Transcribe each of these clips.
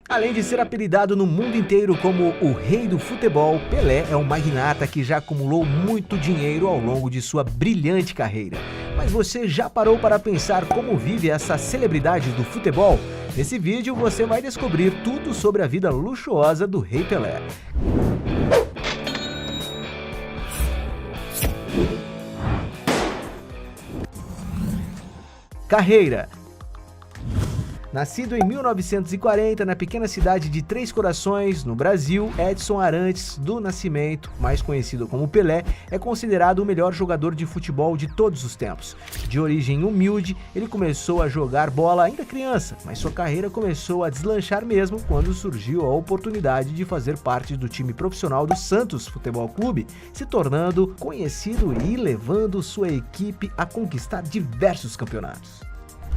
Além de ser apelidado no mundo inteiro como o rei do futebol, Pelé é um magnata que já acumulou muito dinheiro ao longo de sua brilhante carreira. Mas você já parou para pensar como vive essa celebridade do futebol? Nesse vídeo você vai descobrir tudo sobre a vida luxuosa do rei Pelé. Carreira. Nascido em 1940 na pequena cidade de Três Corações, no Brasil, Edson Arantes do Nascimento, mais conhecido como Pelé, é considerado o melhor jogador de futebol de todos os tempos. De origem humilde, ele começou a jogar bola ainda criança, mas sua carreira começou a deslanchar mesmo quando surgiu a oportunidade de fazer parte do time profissional do Santos Futebol Clube, se tornando conhecido e levando sua equipe a conquistar diversos campeonatos.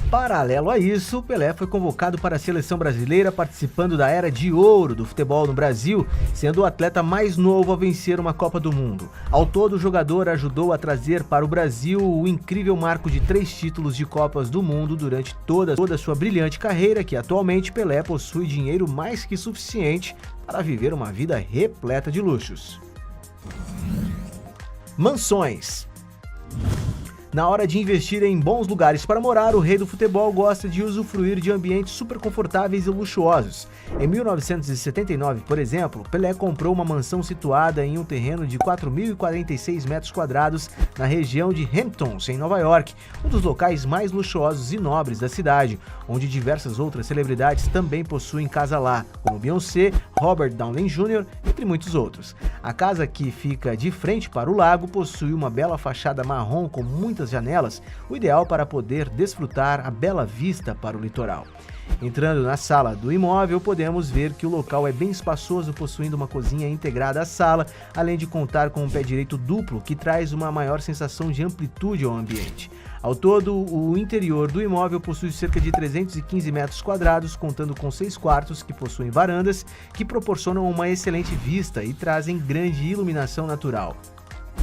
Paralelo a isso, Pelé foi convocado para a seleção brasileira, participando da era de ouro do futebol no Brasil, sendo o atleta mais novo a vencer uma Copa do Mundo. Ao todo, o jogador ajudou a trazer para o Brasil o incrível marco de 3 títulos de Copas do Mundo durante toda a sua brilhante carreira, que atualmente Pelé possui dinheiro mais que suficiente para viver uma vida repleta de luxos. Mansões. Na hora de investir em bons lugares para morar, o rei do futebol gosta de usufruir de ambientes super confortáveis e luxuosos. Em 1979, por exemplo, Pelé comprou uma mansão situada em um terreno de 4.046 metros quadrados na região de Hamptons, em Nova York, um dos locais mais luxuosos e nobres da cidade, onde diversas outras celebridades também possuem casa lá, como Beyoncé, Robert Downey Jr., entre muitos outros. A casa, que fica de frente para o lago, possui uma bela fachada marrom com muitas janelas, o ideal para poder desfrutar a bela vista para o litoral. Entrando na sala do imóvel, podemos ver que o local é bem espaçoso, possuindo uma cozinha integrada à sala, além de contar com um pé direito duplo, que traz uma maior sensação de amplitude ao ambiente. Ao todo, o interior do imóvel possui cerca de 315 metros quadrados, contando com 6 quartos que possuem varandas, que proporcionam uma excelente vista e trazem grande iluminação natural.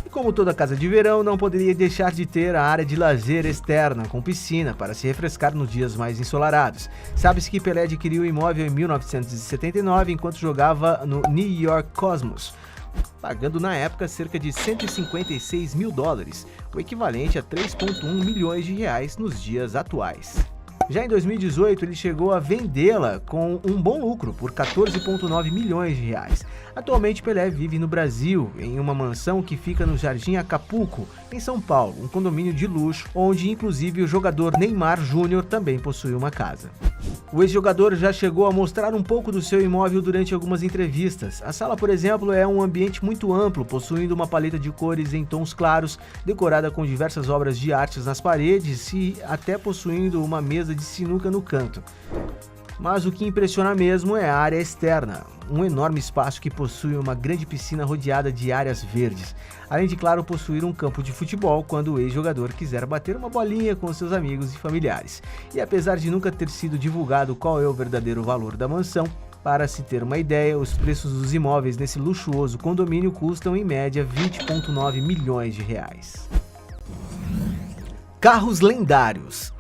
E como toda casa de verão, não poderia deixar de ter a área de lazer externa, com piscina, para se refrescar nos dias mais ensolarados. Sabe-se que Pelé adquiriu o imóvel em 1979, enquanto jogava no New York Cosmos, pagando na época cerca de 156 mil dólares, o equivalente a 3,1 milhões de reais nos dias atuais. Já em 2018, ele chegou a vendê-la com um bom lucro por 14,9 milhões de reais. Atualmente, Pelé vive no Brasil, em uma mansão que fica no Jardim Acapulco, em São Paulo, um condomínio de luxo, onde inclusive o jogador Neymar Júnior também possui uma casa. O ex-jogador já chegou a mostrar um pouco do seu imóvel durante algumas entrevistas. A sala, por exemplo, é um ambiente muito amplo, possuindo uma paleta de cores em tons claros, decorada com diversas obras de artes nas paredes e até possuindo uma mesa de sinuca no canto. Mas o que impressiona mesmo é a área externa, um enorme espaço que possui uma grande piscina rodeada de áreas verdes, além de, claro, possuir um campo de futebol quando o ex-jogador quiser bater uma bolinha com seus amigos e familiares. E apesar de nunca ter sido divulgado qual é o verdadeiro valor da mansão, para se ter uma ideia, os preços dos imóveis nesse luxuoso condomínio custam em média 20,9 milhões de reais. Carros lendários.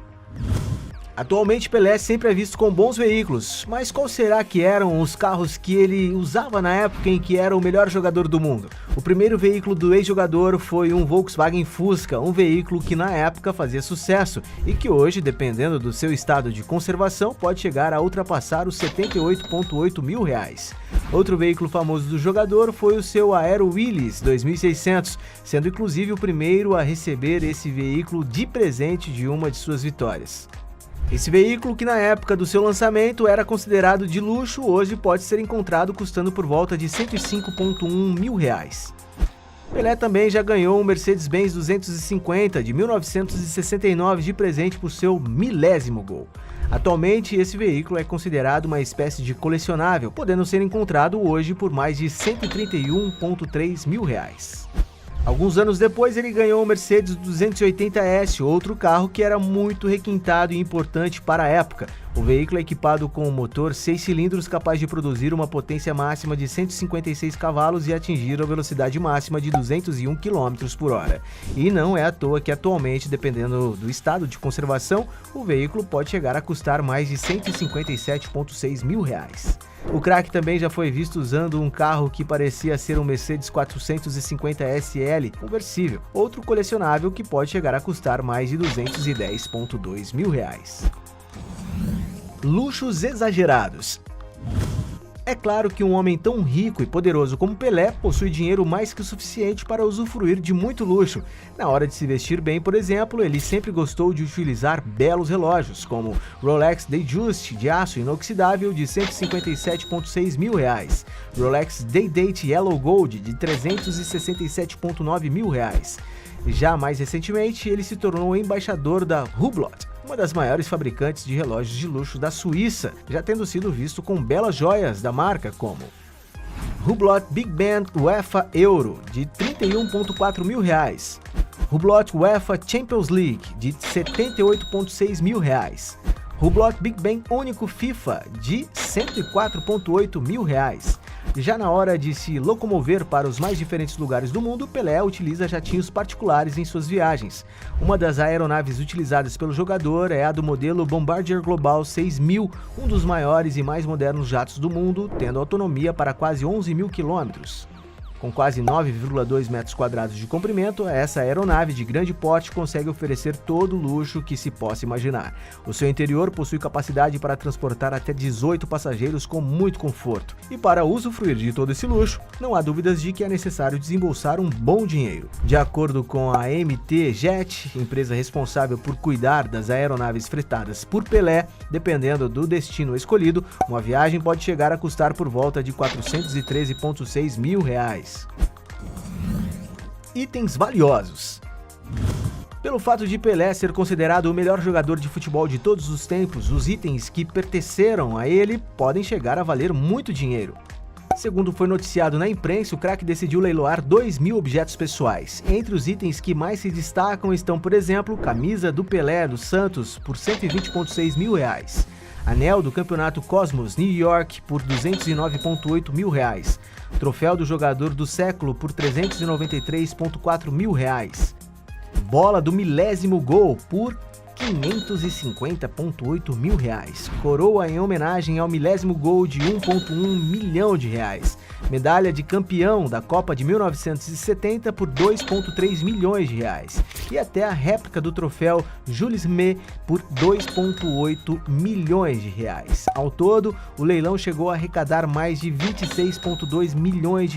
Atualmente, Pelé sempre é visto com bons veículos, mas qual será que eram os carros que ele usava na época em que era o melhor jogador do mundo? O primeiro veículo do ex-jogador foi um Volkswagen Fusca, um veículo que na época fazia sucesso e que hoje, dependendo do seu estado de conservação, pode chegar a ultrapassar os 78,8 mil reais. Outro veículo famoso do jogador foi o seu Aero Willys 2600, sendo inclusive o primeiro a receber esse veículo de presente de uma de suas vitórias. Esse veículo, que na época do seu lançamento era considerado de luxo, hoje pode ser encontrado custando por volta de 105,1 mil reais. Pelé também já ganhou um Mercedes-Benz 250 de 1969 de presente por seu milésimo gol. Atualmente, esse veículo é considerado uma espécie de colecionável, podendo ser encontrado hoje por mais de 131,3 mil reais. Alguns anos depois, ele ganhou o Mercedes 280S, outro carro que era muito requintado e importante para a época. O veículo é equipado com um motor 6 cilindros capaz de produzir uma potência máxima de 156 cavalos e atingir a velocidade máxima de 201 km por hora. E não é à toa que atualmente, dependendo do estado de conservação, o veículo pode chegar a custar mais de R$ 157,6 mil. O craque também já foi visto usando um carro que parecia ser um Mercedes 450 SL conversível, outro colecionável que pode chegar a custar mais de R$ 210,2 mil. Luxos exagerados. É claro que um homem tão rico e poderoso como Pelé possui dinheiro mais que o suficiente para usufruir de muito luxo. Na hora de se vestir bem, por exemplo, ele sempre gostou de utilizar belos relógios, como Rolex Datejust de aço inoxidável de R$ 157,6 mil, Rolex Day-Date Yellow Gold de R$ 367,9 mil. Já mais recentemente, ele se tornou embaixador da Hublot, uma das maiores fabricantes de relógios de luxo da Suíça, já tendo sido visto com belas joias da marca como Hublot Big Band UEFA Euro de R$ 31,4 mil, Hublot UEFA Champions League de R$ 78,6 mil, Hublot Big Bang Único FIFA de R$ 104,8 mil. Já na hora de se locomover para os mais diferentes lugares do mundo, Pelé utiliza jatinhos particulares em suas viagens. Uma das aeronaves utilizadas pelo jogador é a do modelo Bombardier Global 6000, um dos maiores e mais modernos jatos do mundo, tendo autonomia para quase 11 mil quilômetros. Com quase 9,2 metros quadrados de comprimento, essa aeronave de grande porte consegue oferecer todo o luxo que se possa imaginar. O seu interior possui capacidade para transportar até 18 passageiros com muito conforto. E para usufruir de todo esse luxo, não há dúvidas de que é necessário desembolsar um bom dinheiro. De acordo com a MT Jet, empresa responsável por cuidar das aeronaves fretadas por Pelé, dependendo do destino escolhido, uma viagem pode chegar a custar por volta de R$ 413,6 mil. Itens valiosos. Pelo fato de Pelé ser considerado o melhor jogador de futebol de todos os tempos, os itens que pertenceram a ele podem chegar a valer muito dinheiro. Segundo foi noticiado na imprensa, o craque decidiu leiloar 2.000 objetos pessoais. Entre os itens que mais se destacam estão, por exemplo, camisa do Pelé do Santos por R$ 120,6 mil, anel do campeonato Cosmos New York por R$ 209,8 mil, troféu do jogador do século por R$ 393,4 mil, bola do milésimo gol por R$ 550,8 mil, coroa em homenagem ao milésimo gol de R$ 1,1 milhão, medalha de campeão da Copa de 1970 por R$ 2,3 milhões e até a réplica do troféu Jules Rimet por R$ 2,8 milhões. Ao todo, o leilão chegou a arrecadar mais de R$ 26,2 milhões,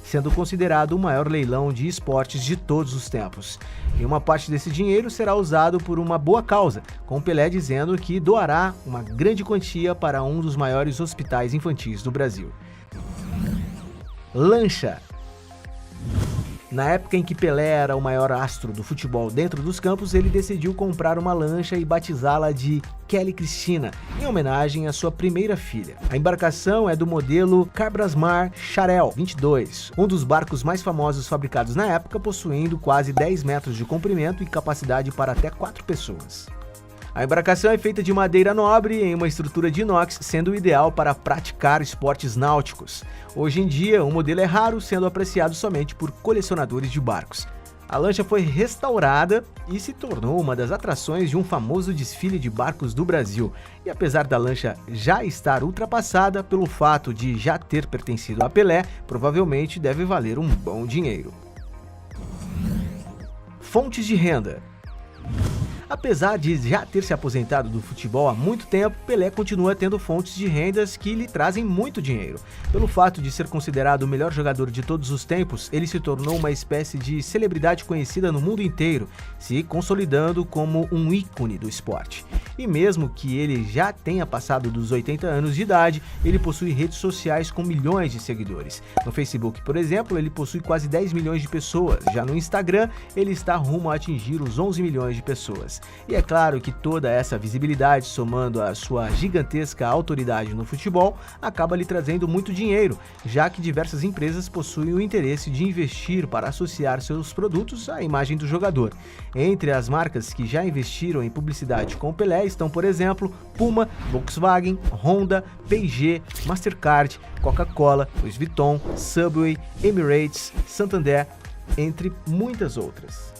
sendo considerado o maior leilão de esportes de todos os tempos. E uma parte desse dinheiro será usado por uma boa causa, com Pelé dizendo que doará uma grande quantia para um dos maiores hospitais infantis do Brasil. Lancha. Na época em que Pelé era o maior astro do futebol dentro dos campos, ele decidiu comprar uma lancha e batizá-la de Kelly Cristina, em homenagem à sua primeira filha. A embarcação é do modelo Cabrasmar Charel 22, um dos barcos mais famosos fabricados na época, possuindo quase 10 metros de comprimento e capacidade para até 4 pessoas. A embarcação é feita de madeira nobre em uma estrutura de inox, sendo ideal para praticar esportes náuticos. Hoje em dia, o modelo é raro, sendo apreciado somente por colecionadores de barcos. A lancha foi restaurada e se tornou uma das atrações de um famoso desfile de barcos do Brasil. E apesar da lancha já estar ultrapassada, pelo fato de já ter pertencido a Pelé, provavelmente deve valer um bom dinheiro. Fontes de renda. Apesar de já ter se aposentado do futebol há muito tempo, Pelé continua tendo fontes de rendas que lhe trazem muito dinheiro. Pelo fato de ser considerado o melhor jogador de todos os tempos, ele se tornou uma espécie de celebridade conhecida no mundo inteiro, se consolidando como um ícone do esporte. E mesmo que ele já tenha passado dos 80 anos de idade, ele possui redes sociais com milhões de seguidores. No Facebook, por exemplo, ele possui quase 10 milhões de pessoas. Já no Instagram, ele está rumo a atingir os 11 milhões de pessoas. esportivas. E é claro que toda essa visibilidade, somando a sua gigantesca autoridade no futebol, acaba lhe trazendo muito dinheiro, já que diversas empresas possuem o interesse de investir para associar seus produtos à imagem do jogador. Entre as marcas que já investiram em publicidade com Pelé estão, por exemplo, Puma, Volkswagen, Honda, P&G, Mastercard, Coca-Cola, Louis Vuitton, Subway, Emirates, Santander, entre muitas outras.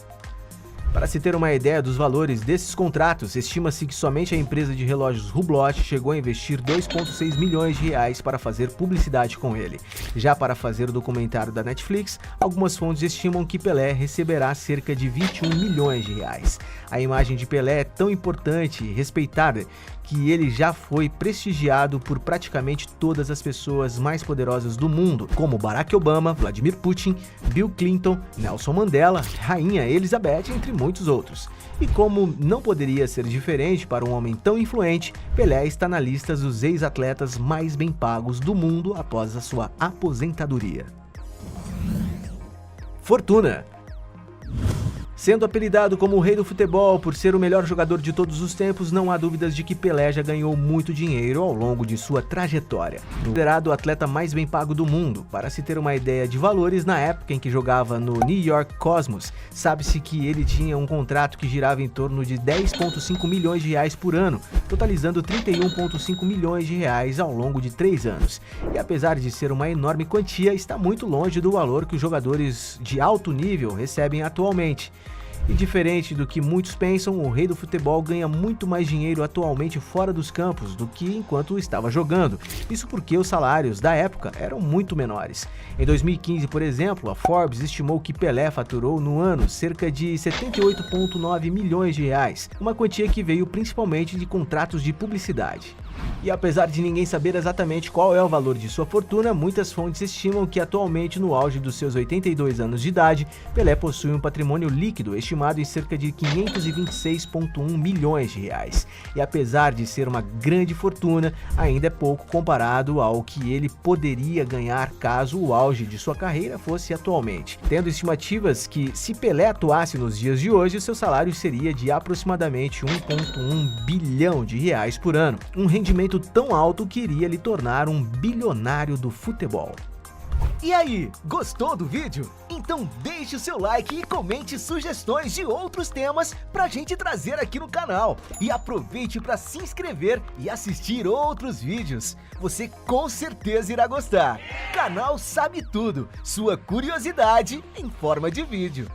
Para se ter uma ideia dos valores desses contratos, estima-se que somente a empresa de relógios Hublot chegou a investir 2,6 milhões de reais para fazer publicidade com ele. Já para fazer o documentário da Netflix, algumas fontes estimam que Pelé receberá cerca de 21 milhões de reais. A imagem de Pelé é tão importante e respeitada que ele já foi prestigiado por praticamente todas as pessoas mais poderosas do mundo, como Barack Obama, Vladimir Putin, Bill Clinton, Nelson Mandela, Rainha Elizabeth, entre muitos outros. E como não poderia ser diferente para um homem tão influente, Pelé está na lista dos ex-atletas mais bem pagos do mundo após a sua aposentadoria. Fortuna. Sendo apelidado como o rei do futebol por ser o melhor jogador de todos os tempos, não há dúvidas de que Pelé já ganhou muito dinheiro ao longo de sua trajetória. Considerado o atleta mais bem pago do mundo, para se ter uma ideia de valores, na época em que jogava no New York Cosmos, sabe-se que ele tinha um contrato que girava em torno de 10,5 milhões de reais por ano, totalizando 31,5 milhões de reais ao longo de 3 anos. E apesar de ser uma enorme quantia, está muito longe do valor que os jogadores de alto nível recebem atualmente. E diferente do que muitos pensam, o rei do futebol ganha muito mais dinheiro atualmente fora dos campos do que enquanto estava jogando. Isso porque os salários da época eram muito menores. Em 2015, por exemplo, a Forbes estimou que Pelé faturou no ano cerca de 78,9 milhões de reais, uma quantia que veio principalmente de contratos de publicidade. E apesar de ninguém saber exatamente qual é o valor de sua fortuna, muitas fontes estimam que atualmente, no auge dos seus 82 anos de idade, Pelé possui um patrimônio líquido estimado em cerca de 526,1 milhões de reais. E apesar de ser uma grande fortuna, ainda é pouco comparado ao que ele poderia ganhar caso o auge de sua carreira fosse atualmente. Tendo estimativas que, se Pelé atuasse nos dias de hoje, seu salário seria de aproximadamente 1,1 bilhão de reais por ano, um rendimento tão alto que iria lhe tornar um bilionário do futebol. E aí, gostou do vídeo? Então deixe o seu like e comente sugestões de outros temas pra gente trazer aqui no canal. E aproveite para se inscrever e assistir outros vídeos. Você com certeza irá gostar. Canal Sabe Tudo, sua curiosidade em forma de vídeo.